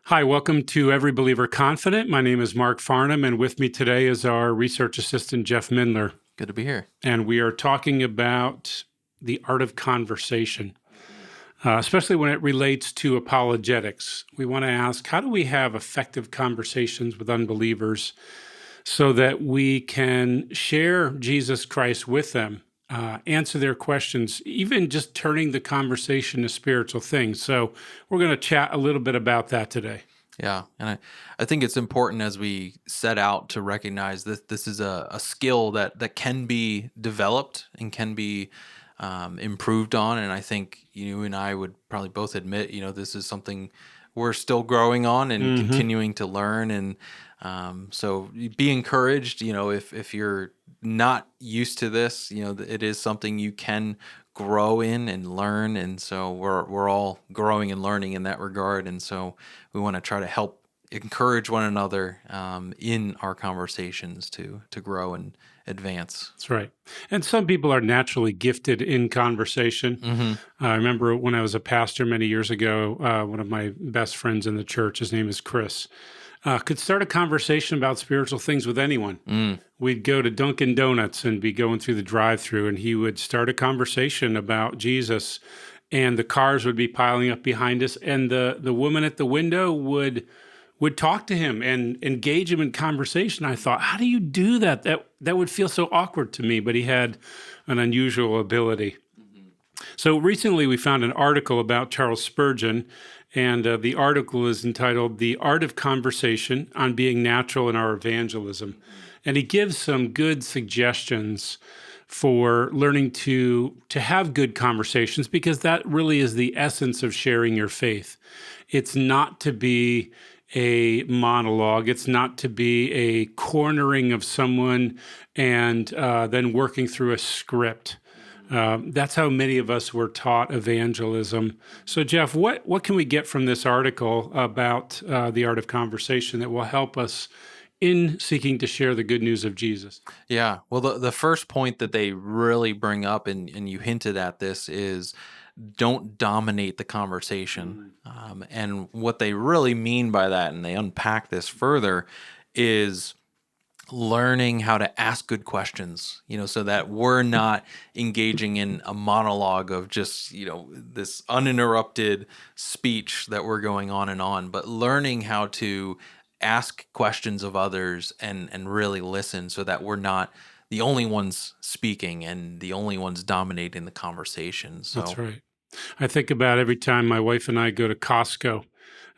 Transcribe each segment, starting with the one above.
Hi, welcome to Every Believer Confident. My name is Mark Farnham, and with me today is our research assistant, Jeff Mindler. Good to be here. And we are talking about the art of conversation, especially when it relates to apologetics. We want to ask, how do we have effective conversations with unbelievers so that we can share Jesus Christ with them, answer their questions, even just turning the conversation to spiritual things? So we're going to chat a little bit about that today. Yeah, and I think it's important as we set out to recognize that this is a skill that can be developed and can be improved on. And I think you and I would probably both admit, this is something we're still growing on and continuing to learn. And so be encouraged, if you're not used to this, it is something you can grow in and learn. And so we're all growing and learning in that regard. And so we want to try to help encourage one another in our conversations to grow and advance. That's right. And some people are naturally gifted in conversation. I remember when I was a pastor many years ago, one of my best friends in the church, his name is Chris, could start a conversation about spiritual things with anyone. We'd go to Dunkin' Donuts and be going through the drive-thru, and he would start a conversation about Jesus, and the cars would be piling up behind us, and the woman at the window would talk to him and engage him in conversation. I thought, how do you do that? That would feel so awkward to me, but he had an unusual ability. So recently we found an article about Charles Spurgeon, and the article is entitled "The Art of Conversation on Being Natural in Our Evangelism." And he gives some good suggestions for learning to have good conversations, because that really is the essence of sharing your faith. It's not to be a monologue. It's not to be a cornering of someone and then working through a script. That's how many of us were taught evangelism. So, Jeff, what can we get from this article about the art of conversation that will help us in seeking to share the good news of Jesus? Yeah. Well, the first point that they really bring up, and you hinted at this, is don't dominate the conversation. And what they really mean by that, and they unpack this further, is learning how to ask good questions, so that we're not engaging in a monologue of just, this uninterrupted speech that we're going on, but learning how to ask questions of others and really listen, so that we're not the only ones speaking and the only ones dominating the conversation. So That's right. I think about every time my wife and I go to Costco.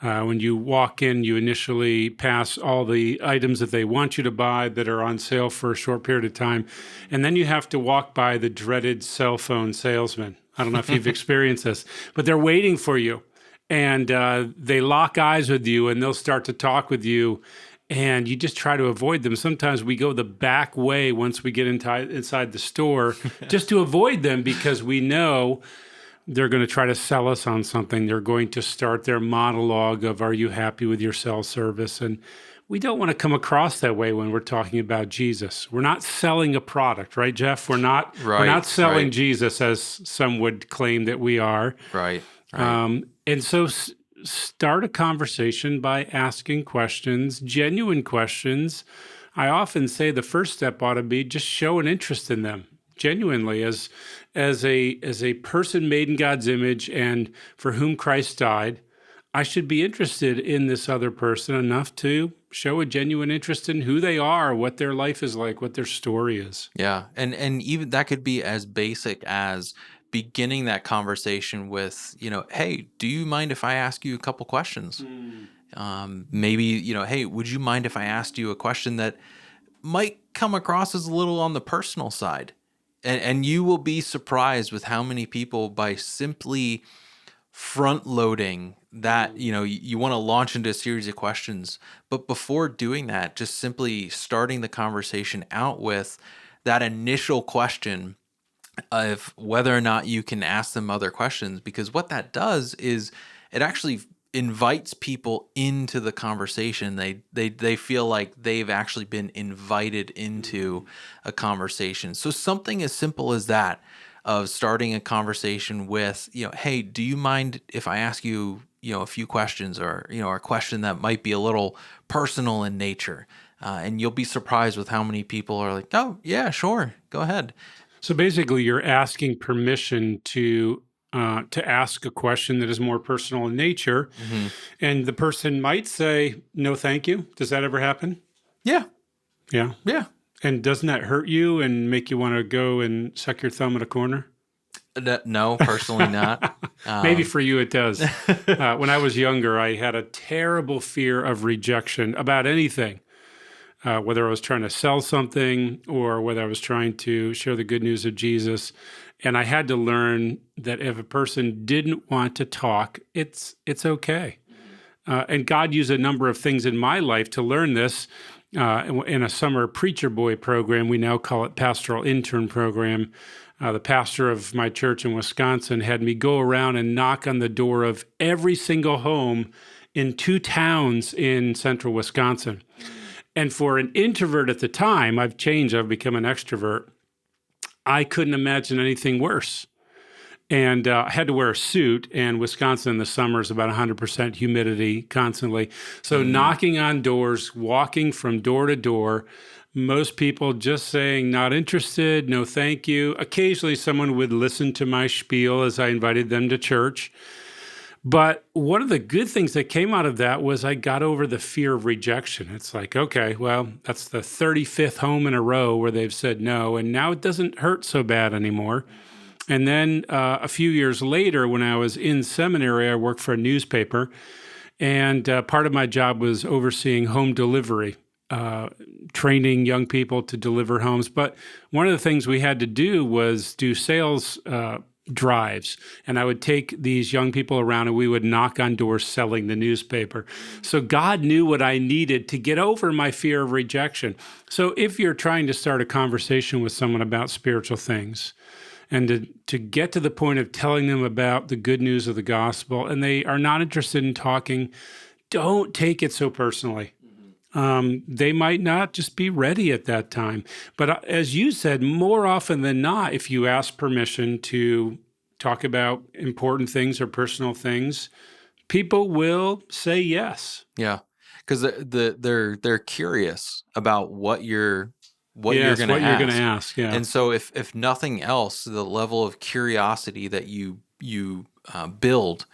When you walk in, you initially pass all the items that they want you to buy that are on sale for a short period of time. And then you have to walk by the dreaded cell phone salesman. I don't know if you've experienced this, but they're waiting for you. And they lock eyes with you, and they'll start to talk with you. And you just try to avoid them. Sometimes we go the back way once we get inside the store just to avoid them, because we know they're going to try to sell us on something. They're going to start their monologue of, are you happy with your cell service? And we don't want to come across that way when we're talking about Jesus. We're not selling a product, right, Jeff? We're not selling Jesus, as some would claim that we are. Right. And so start a conversation by asking questions, genuine questions. I often say the first step ought to be just show an interest in them. Genuinely, as a person made in God's image and for whom Christ died, I should be interested in this other person enough to show a genuine interest in who they are, what their life is like, what their story is. Yeah, and even that could be as basic as beginning that conversation with, hey, do you mind if I ask you a couple questions? Maybe, hey, would you mind if I asked you a question that might come across as a little on the personal side? And you will be surprised with how many people, by simply front loading that, you want to launch into a series of questions, but before doing that, just simply starting the conversation out with that initial question of whether or not you can ask them other questions, because what that does is it actually invites people into the conversation. They feel like they've actually been invited into a conversation. So something as simple as that, of starting a conversation with, hey, do you mind if I ask you, a few questions, or a question that might be a little personal in nature. And you'll be surprised with how many people are like, oh yeah, sure, go ahead. So basically, you're asking permission to ask a question that is more personal in nature, Hmm. and the person might say, "No, thank you." Does that ever happen? Yeah, Yeah. yeah. And doesn't that hurt you and make you want to go and suck your thumb in a corner? No, personally not. Maybe Um, for you it does. When I was younger, I had a terrible fear of rejection about anything, whether I was trying to sell something or whether I was trying to share the good news of Jesus. And I had to learn that if a person didn't want to talk, it's okay. And God used a number of things in my life to learn this. In a summer preacher boy program, we now call it pastoral intern program. The pastor of my church in Wisconsin had me go around and knock on the door of every single home in 2 towns in central Wisconsin. And for an introvert at the time, I've changed, I've become an extrovert. I couldn't imagine anything worse. And I had to wear a suit, and Wisconsin in the summer is about 100% humidity constantly. So knocking on doors, walking from door to door, most people just saying, not interested, no thank you. Occasionally someone would listen to my spiel as I invited them to church. But one of the good things that came out of that was I got over the fear of rejection. It's like, okay, well, that's the 35th home in a row where they've said no, and now it doesn't hurt so bad anymore. And then a few years later, when I was in seminary, I worked for a newspaper, and part of my job was overseeing home delivery, training young people to deliver homes. But one of the things we had to do was do sales drives, and I would take these young people around and we would knock on doors selling the newspaper. So God knew what I needed to get over my fear of rejection. So if you're trying to start a conversation with someone about spiritual things, and to get to the point of telling them about the good news of the gospel, and they are not interested in talking, don't take it so personally. They might not just be ready at that time. But as you said, more often than not, if you ask permission to talk about important things or personal things, people will say yes. Yeah, because they're curious about what you're Yes, going to what you're going to ask. ask. Yeah. And so if nothing else, the level of curiosity that you build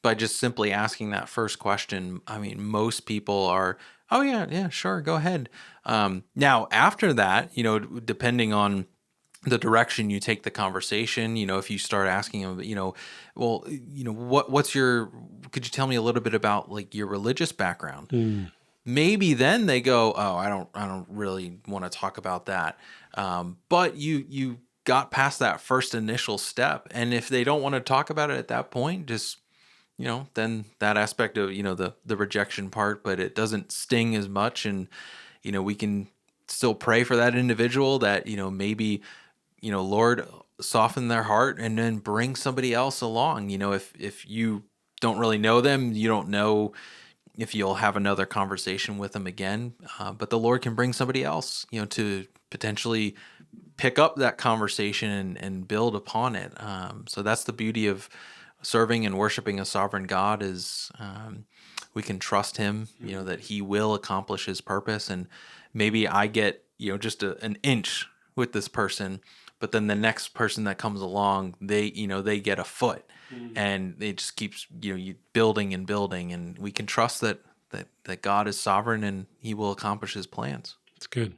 by just simply asking that first question, I mean, most people are, oh yeah, sure, go ahead. Now after that, depending on the direction you take the conversation, if you start asking them, well, could you tell me a little bit about like your religious background? Maybe then they go, oh, I don't really want to talk about that. But you got past that first initial step. And if they don't want to talk about it at that point, just, then that aspect of, the rejection part, but it doesn't sting as much. And, we can still pray for that individual that, maybe, Lord, soften their heart and then bring somebody else along. If you don't really know them, you don't know if you'll have another conversation with them again, but the Lord can bring somebody else, to potentially pick up that conversation and build upon it. So that's the beauty of serving and worshiping a sovereign God is we can trust Him, that He will accomplish His purpose. And maybe I get, just an inch with this person, but then the next person that comes along, they get a foot. And it just keeps you building and building, and we can trust that God is sovereign and He will accomplish His plans. That's good.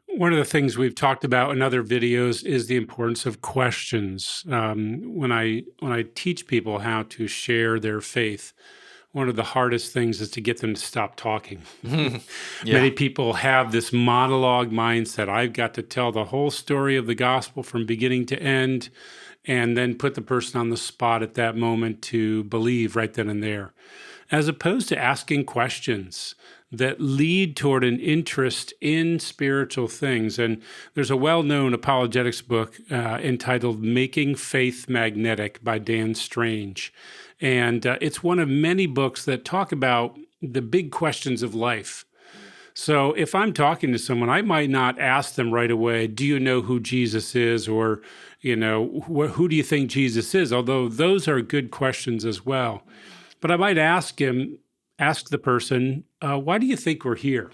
One of the things we've talked about in other videos is the importance of questions. When I teach people how to share their faith, one of the hardest things is to get them to stop talking. Yeah. Many people have this monologue mindset. I've got to tell the whole story of the gospel from beginning to end, and then put the person on the spot at that moment to believe right then and there, as opposed to asking questions that lead toward an interest in spiritual things. And there's a well-known apologetics book entitled Making Faith Magnetic by Dan Strange. And it's one of many books that talk about the big questions of life. So if I'm talking to someone, I might not ask them right away, do you know who Jesus is? Or, who do you think Jesus is? Although those are good questions as well. But I might ask the person, why do you think we're here?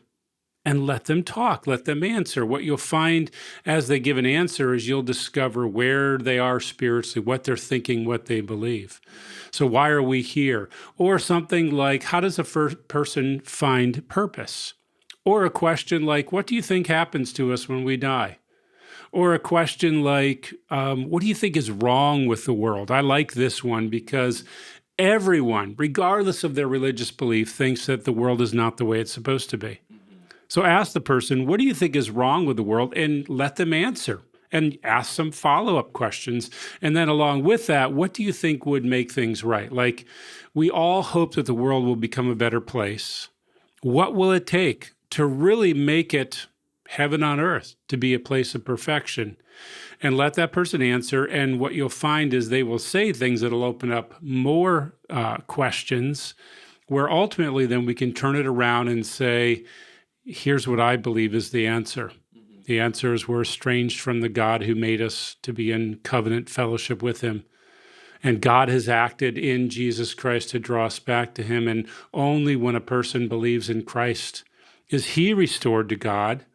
And let them talk, let them answer. What you'll find as they give an answer is you'll discover where they are spiritually, what they're thinking, what they believe. So why are we here? Or something like, how does a person find purpose? Or a question like, what do you think happens to us when we die? Or a question like, what do you think is wrong with the world? I like this one because everyone, regardless of their religious belief, thinks that the world is not the way it's supposed to be. So ask the person, what do you think is wrong with the world? And let them answer and ask some follow-up questions. And then along with that, what do you think would make things right? Like, we all hope that the world will become a better place. What will it take to really make it heaven on earth, to be a place of perfection? And let that person answer. And what you'll find is they will say things that'll open up more questions, where ultimately then we can turn it around and say, here's what I believe is the answer. The answer is we're estranged from the God who made us to be in covenant fellowship with him. And God has acted in Jesus Christ to draw us back to him. And only when a person believes in Christ is he restored to God.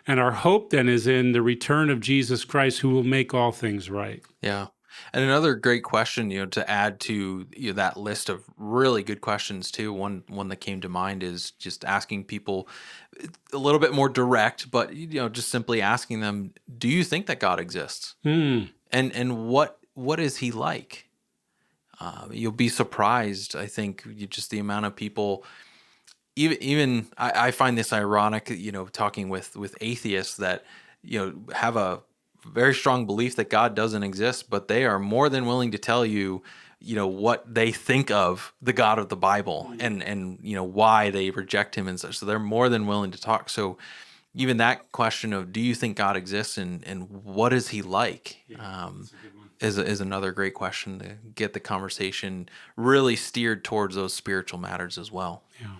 And our hope then is in the return of Jesus Christ, who will make all things right. Yeah. And another great question, to add to that list of really good questions too. One that came to mind is just asking people a little bit more direct, but just simply asking them, do you think that God exists? And what is he like? You'll be surprised, I think, just the amount of people. Even I find this ironic, talking with atheists that have a very strong belief that God doesn't exist, but they are more than willing to tell you, what they think of the God of the Bible and why they reject him and such. So they're more than willing to talk. So even that question of, do you think God exists and what is he like? Is another great question to get the conversation really steered towards those spiritual matters as well. Yeah.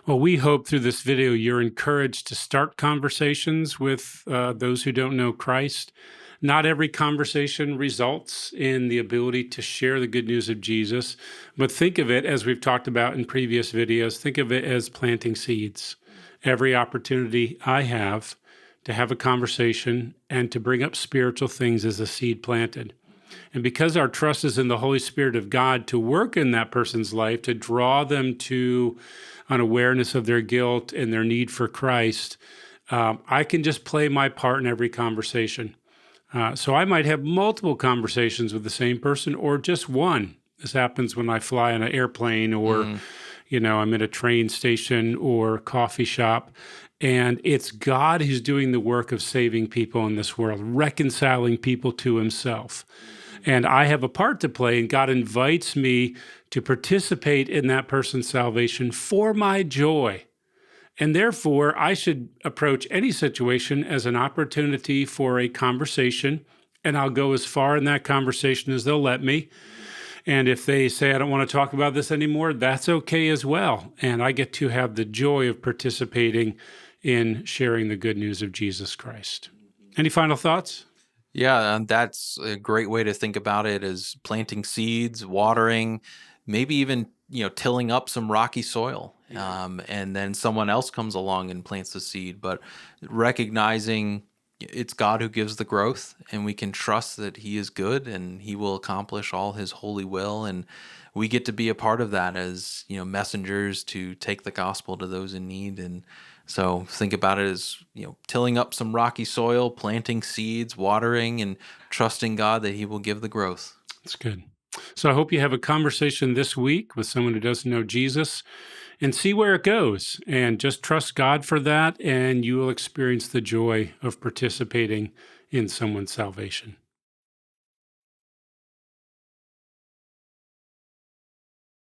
Well, we hope through this video you're encouraged to start conversations with those who don't know Christ. Not every conversation results in the ability to share the good news of Jesus, but think of it, as we've talked about in previous videos, think of it as planting seeds. Every opportunity I have to have a conversation and to bring up spiritual things is a seed planted. And because our trust is in the Holy Spirit of God to work in that person's life, to draw them to an awareness of their guilt and their need for Christ, I can just play my part in every conversation. So I might have multiple conversations with the same person or just one. This happens when I fly on an airplane or, I'm at a train station or coffee shop. And it's God who's doing the work of saving people in this world, reconciling people to himself. And I have a part to play, and God invites me to participate in that person's salvation for my joy. And therefore, I should approach any situation as an opportunity for a conversation, and I'll go as far in that conversation as they'll let me. And if they say, I don't want to talk about this anymore, that's okay as well. And I get to have the joy of participating in sharing the good news of Jesus Christ. Any final thoughts? Yeah, and that's a great way to think about it, is planting seeds, watering, maybe even, tilling up some rocky soil. And then someone else comes along and plants the seed, but recognizing it's God who gives the growth, and we can trust that he is good and he will accomplish all his holy will. And we get to be a part of that as, messengers to take the gospel to those in need. And so think about it as, tilling up some rocky soil, planting seeds, watering, and trusting God that he will give the growth. That's good. So I hope you have a conversation this week with someone who doesn't know Jesus and see where it goes. And just trust God for that, and you will experience the joy of participating in someone's salvation.